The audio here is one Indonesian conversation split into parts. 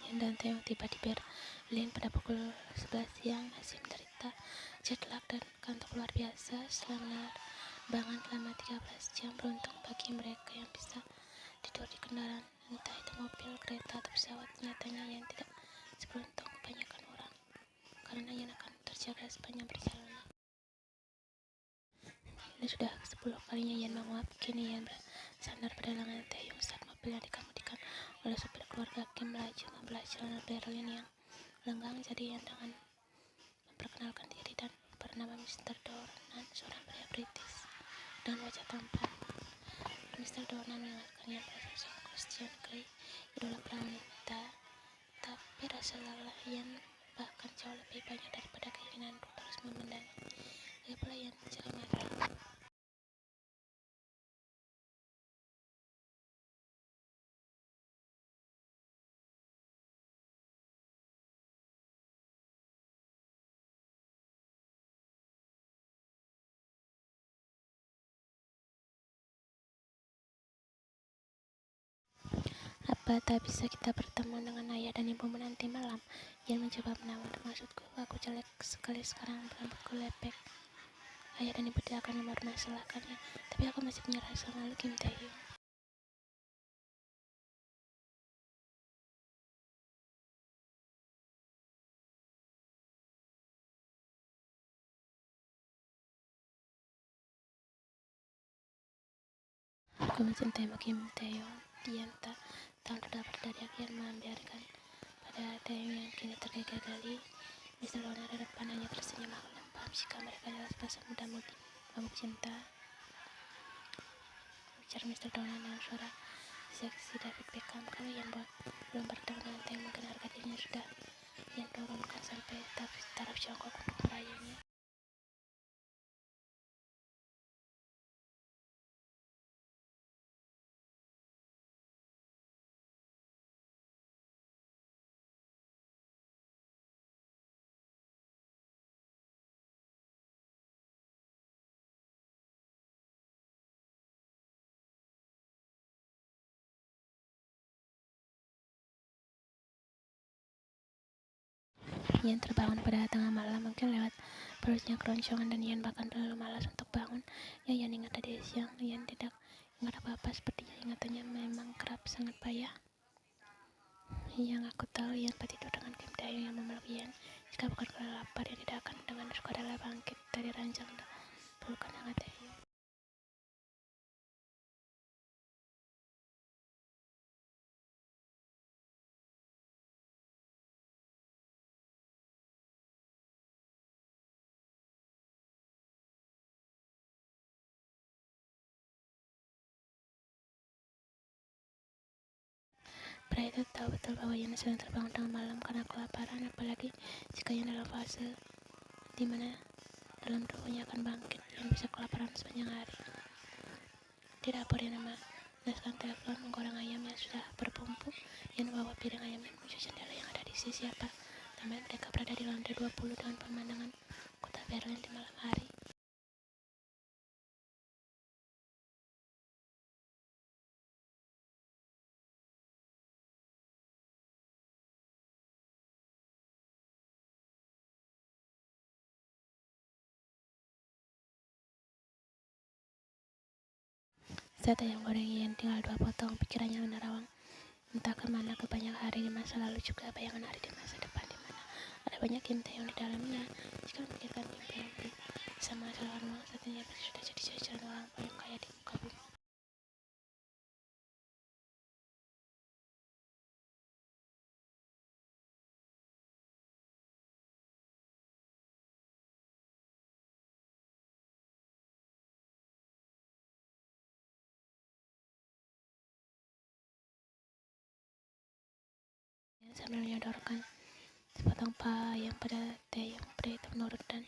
Yan dan Taeyong tiba di Berlin pada pukul 11 siang, masih menderita jet lag dan kantuk luar biasa setelah menerbangan selama 13 jam. Beruntung bagi mereka yang bisa tidur di kendaraan, entah itu mobil, kereta, atau pesawat. Nyatanya Yan tidak seberuntung kebanyakan orang, karena Yan akan terjaga sepanjang perjalanan. Ini sudah 10 kalinya Yan menguap. Kini Yan bersandar pada lengan Taeyong saat mobil yang dikemudikan oleh supir keluarga Kim melaju membelah jalanan Berlin yang lenggang. Jadi Yan dengan memperkenalkan diri dan bernama Mr. Dornan, seorang pria British dengan wajah tampan. Mr. Dornan mengingatkan Yan pada sosok Christian Grey, idola para wanita. Tapi rasa lelah Yan bahkan jauh lebih banyak daripada keinginan untuk terus memendangi. Lagi pula Yan mencari masalah. Apa tak bisa kita bertemu dengan ayah dan ibumu nanti malam? Yan mencoba menawar. Maksudku, aku jelek sekali sekarang, berambutku lepek. Ayah dan ibu tidak akan mempermasalahkannya, tapi aku masih punya rasa malu, Kim Tae-hyung. Aku mencintaimu, Kim Tae-hyung. Yan tak tahu sudah berteriak. Yan membiarkan pada Tae-hyung yang kini tergagah-gali. Mr. Dornan di depan hanya tersenyum. Aku paham jika mereka adalah sepasang muda-mudi mabuk cinta, ujar Mr. Dornan dengan suara seksi David Beckham. Kalau Yan belum bertemu dengan Tae-hyung, mungkin harga dirinya sudah Yan turunkan sampai taraf jongkok untuk merayunya. Yan terbangun pada tengah malam, mungkin lewat perutnya keroncongan, dan Yan bahkan terlalu malas untuk bangun. Yan ingat tadi siang, Yan tidak ingat apa-apa. Sepertinya ingatannya memang kerap sangat payah. Yang aku tahu, Yan tidur dengan Kim Tae-hyung yang memeluk Yan. Jika bukan karena lapar, Yan tidak akan dengan sukarela bangkit dari ranjang pelukan hangat Tae-hyung. Pria itu tahu betul bahwa Yan sedang terbangun tengah malam karena kelaparan, apalagi jika Yan dalam fase di mana dalam tubuhnya akan bangkit. Yan bisa kelaparan sepanjang hari. Di dapur, Yan memanaskan telepon, menggoreng ayam yang sudah berbumbu. Yan membawa piring ayam dan menuju jendela yang ada di sisi apartemen. Mereka berada di lantai 20 dengan pemandangan kota Berlin di malam hari. Saat ayam goreng Yan tinggal 2 potong, pikirannya menerawang entah kemana ke banyak hari di masa lalu, juga bayangan hari di masa depan di mana ada banyak Kim Tae-hyung di dalamnya. Jika memikirkan mimpi yang bisa menghasilkan uang, saat ini pasti sudah jadi jajaran orang paling kaya di muka bumi. Yan sambil menyodorkan sepotong ayam pada Tae-hyung. Pria itu menurut dan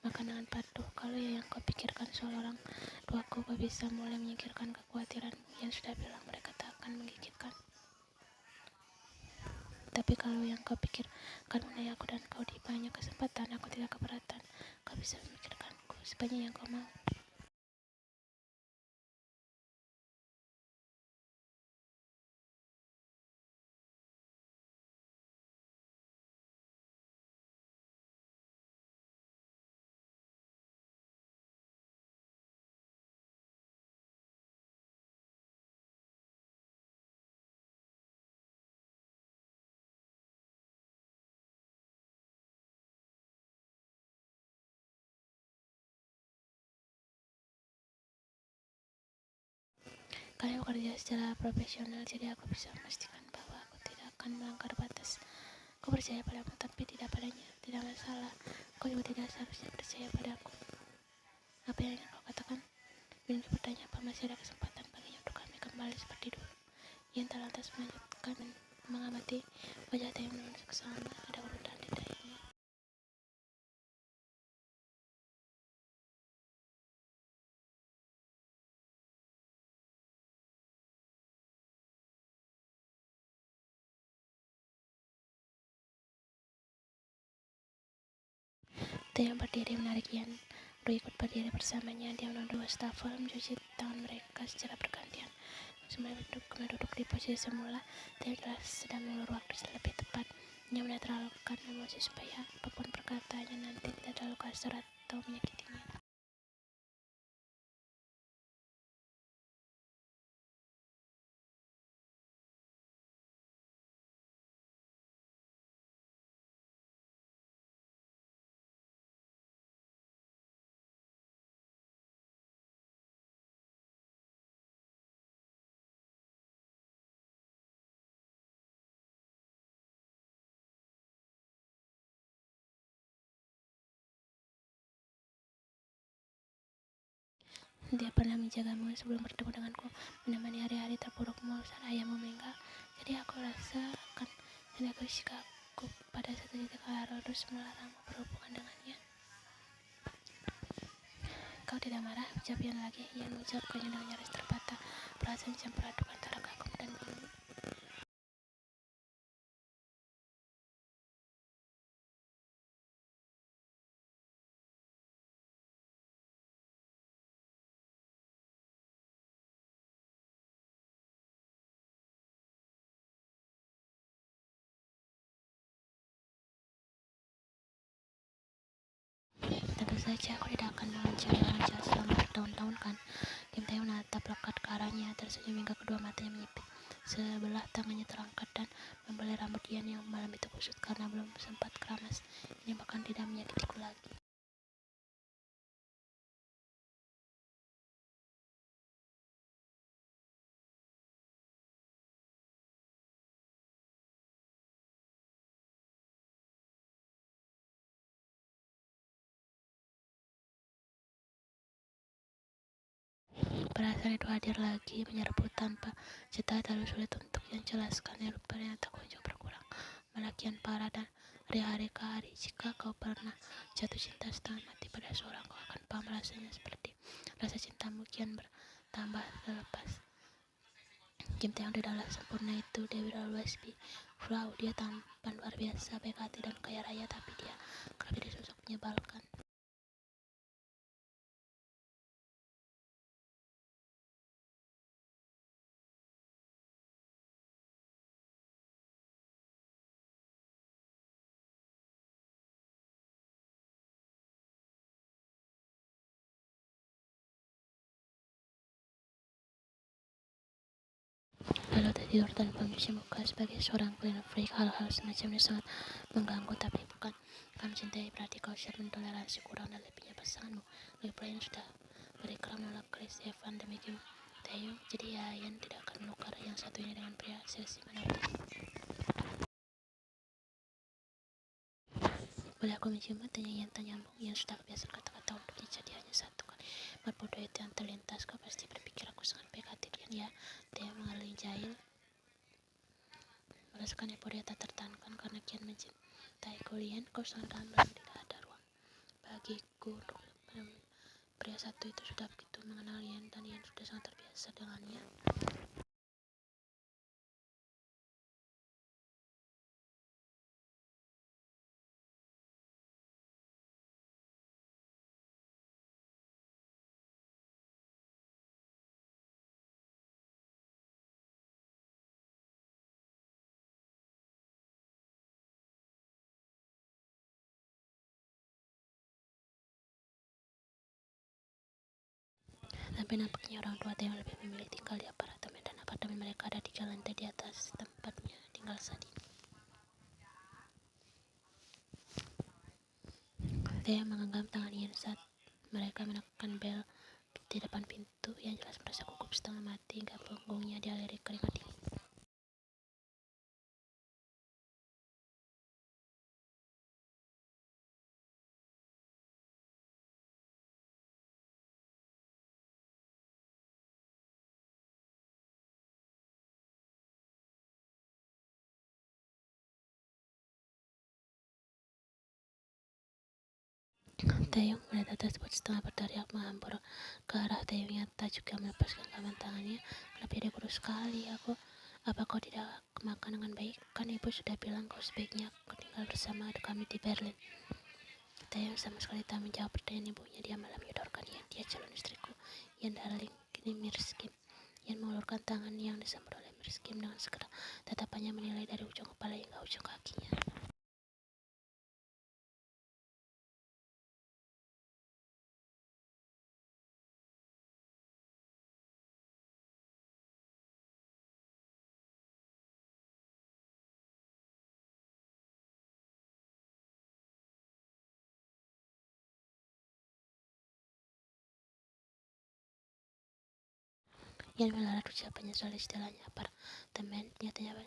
makan dengan patuh. Kalau yang kau pikirkan soal orang tuaku, kau bisa mulai menyingkirkan kekhawatiranmu. Yang sudah bilang mereka tak akan menggigitkan. Tapi kalau yang kau pikirkan mengenai aku dan kau di banyak kesempatan, aku tidak keberatan. Kau bisa memikirkanku sebanyak yang kau mau. Kalian bekerja secara profesional, jadi aku bisa memastikan bahwa aku tidak akan melanggar batas. Aku percaya padamu, tapi tidak padanya. Tidak masalah. Kau juga tidak seharusnya percaya padaku. Apa yang ingin kau katakan? Winky bertanya, apa masih ada kesempatan baginya untuk kami kembali seperti dulu. Ian tak lantas melanjutkan mengamati wajah Taeyong menunjuk ke sana. Ada kerutan di dahinya. Taeyong berdiri menarik Ian untuk ikut berdiri bersamanya. Dia menunduk wastafel mencuci tangan mereka secara bergantian. Sembari duduk di posisi semula, Taeyong jelas sedang mengulur waktu lebih tepat. Dia menetralkan emosi supaya apapun perkataannya nanti tidak terlalu kasar atau menyakitinya. Dia pernah menjagamu sebelum bertemu denganku, menemani hari-hari terpurukmu saat ayahmu meninggal. Jadi aku rasa akan tidak egois jika aku pada satu titik harus melarangmu berhubungan dengannya. Kau tidak marah? Ucap Ian lagi. Ian mengucapkannya dengan nyaris terbata. Perasaan campur aduk antara kagum dan bingung. Tentu saja aku tidak akan melancar selama bertahun-tahun kan. Kim Tae menatap lekat ke arahnya, tersenyum hingga kedua matanya menyipit. Sebelah tangannya terangkat dan membelai rambut Ian yang malam itu kusut karena belum sempat keramas. Ini bahkan tidak menyakitiku lagi. Perasaan itu hadir lagi, menyerbu tanpa jeda, terlalu sulit untuk menjelaskan. Rupanya tak kunjung berkurang, malah kian parah dan dari hari ke hari. Jika kau pernah jatuh cinta setengah mati pada seorang, kau akan paham rasanya seperti rasa cintamu kian bertambah terlepas. Kim Taeyong tidaklah sempurna itu, Dewi Always-Be. Wow, dia tampan luar biasa, baik hati dan kaya raya, tapi dia kerap jadi sosok menyebalkan. Lalu tertidur tanpa mencuci muka. Sebagai seorang clean freak, hal-hal semacam ini sangat mengganggu, tapi bukan kau mencintai berarti kau siap mentoleransi kurang dan lebihnya pasanganmu. Lagi pula ini sudah berikhram menolak Chris Evans demi Kim Taeyong, jadi ya Ian tidak akan menukar yang satunya dengan pria sesi manapun. Boleh aku menciummu? Tanya Ian tak nyambung. Ian sudah kebiasaan kata-kata untuknya, jadi hanya satu kali bodoh itu yang terlintas. Kau pasti berpikir aku sangat baik hati Ian, ya. Taeyong mengerling jahil. Merasakan euforia tak tertahankan karena kian mencintai Ian. Kau sangat gamblang, tidak ada ruang bagiku untuk pria satu itu sudah begitu mengenal Ian dan Ian sudah sangat terbiasa dengannya. Tapi nampaknya orang tua Taeyong lebih memilih tinggal di apartemen dan apartemen mereka ada 3 lantai di atas tempatnya tinggal saat ini. Taeyong menggenggam tangan Ian saat mereka menekan bel di depan pintu. Yang jelas merasa gugup setengah mati hingga punggungnya dialiri keringat dingin. Taeyong melihat tersebut setengah berteriak menghambur ke arah Taeyong yang tak juga melepaskan genggaman tangannya. Kenapa dia kurus sekali? Apa kau tidak makan dengan baik? Kan ibu sudah bilang kau sebaiknya tinggal bersama kami di Berlin. Taeyong sama sekali tak menjawab pertanyaan ibunya. Dia malah menyodorkan Yan, dia calon istriku, Yan darling, kini Mirskim. Yan mengulurkan tangan yang disambut oleh Mirskim dengan segera. Tatapannya menilai dari ujung kepala hingga ujung kakinya. Yan melarat ucapannya soal istilahnya apartemen. Nyatanya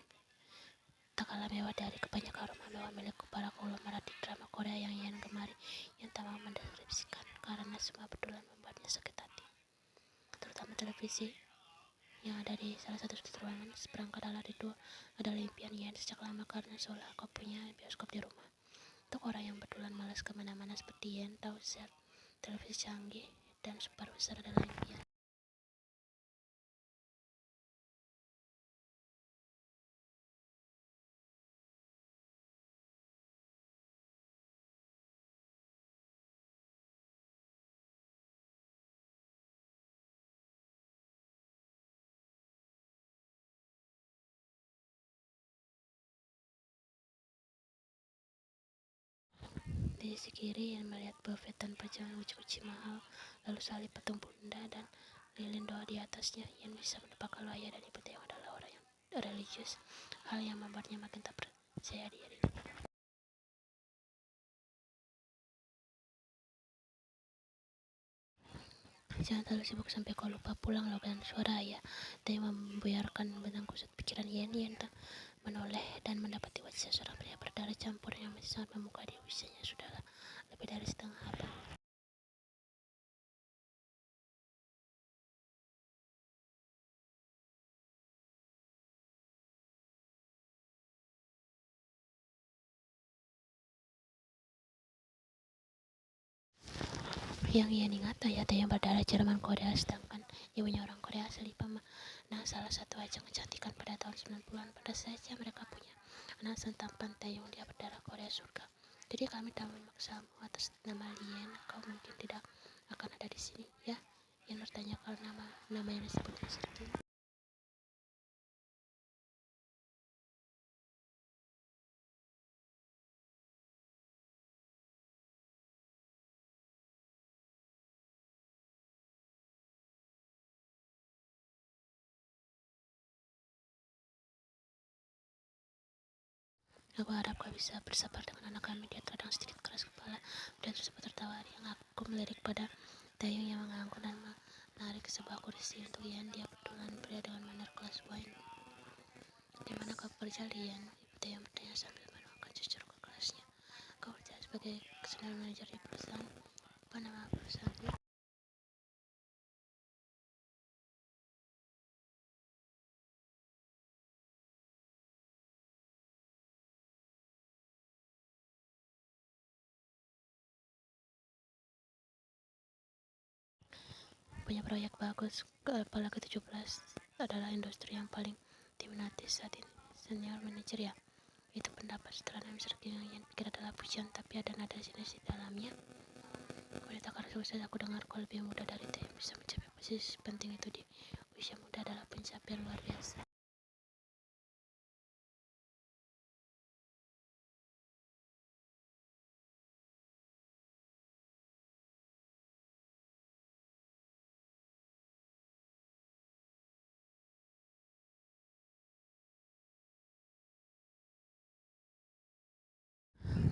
tak kalah mewah dari kebanyakan rumah mewah milik para konglomerat di drama Korea yang Yan gemari. Yan tak mau mendeskripsikan karena semua betulan membuatnya sakit hati. Terutama televisi yang ada di salah satu ruangan. Seperangkat alat itu adalah impian Yan sejak lama karena seolah kau punya bioskop di rumah. Untuk orang yang betulan malas kemana-mana seperti Yan, tahu set televisi canggih dan super besar adalah impian. Di sisi kiri Yan melihat buffet tanpa jangan uci-uci mahal, lalu salib patung Bunda dan lilin doa di atasnya. Yan bisa menebak kalau ayah dan ibu Taeyong adalah orang yang religius, hal yang membuatnya makin tak percaya diri. Jangan terlalu sibuk sampai kau lupa pulang, logan suara ayah. Taeyong membuyarkan benang kusut pikiran Yan. Yan tak menoleh dan mendapati wajah seorang pria berdarah campur yang masih sangat memukau di usianya sudah lebih dari setengah abad. Yang Yan ingat ayah Taeyong berdarah Jerman Korea, sedangkan ibunya orang Korea asli pemenang salah satu ajang kecantikan pada tahun 90-an. Pada saja mereka punya anak tampan. Taeyong dia berdarah Korea surga. Jadi kami tak memaksamu atas nama Lien, kau mungkin tidak akan ada di sini, ya? Yan bertanya karena nama yang disebutnya sedikit. Aku harap kau bisa bersabar dengan anak kami. Dia terkadang sedikit keras kepala. Pria tersebut tertawa yang aku melirik pada Taeyong yang mengangguk dan menarik ke sebuah kursi untuk Yan. Dia betulan pria dengan manner kelas wine. Di mana kau bekerja, Lian? Ibu Taeyong bertanya sambil menuangkan cucur ke kelasnya. Kau bekerja sebagai senior manager di perusahaan. Apa nama perusahaan? Punya proyek bagus. Kepala ke-17 adalah industri yang paling diminati saat ini. Senior manager, ya? Itu pendapat setelah Mr. King yang pikir adalah pujian, tapi ada nada sinis di dalamnya. Wanita karena sukses aku dengar kau lebih muda dari Taeyong bisa mencapai posisi penting itu di usia muda adalah pencapaian luar biasa.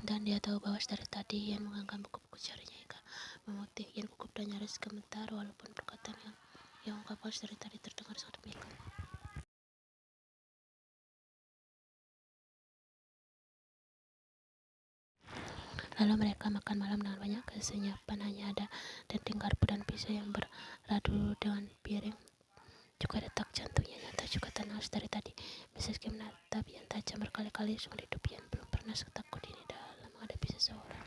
Dan dia tahu bahwa dari tadi Yan menganggap buku-buku carinya hingga memoteh. Ian gugup dan nyaris gemetar, walaupun perkataan yang ia ungkapkan dari tadi terdengar sangat memikat. Lalu mereka makan malam dengan banyak kesenyapan. Hanya ada dendeng garpu dan pisau yang beradu dengan piring. Juga detak jantungnya nyata juga tenang dari tadi. Meski menatap Ian tajam berkali-kali seumur hidup, Ian belum pernah setakut ini dalam menghadapi seseorang.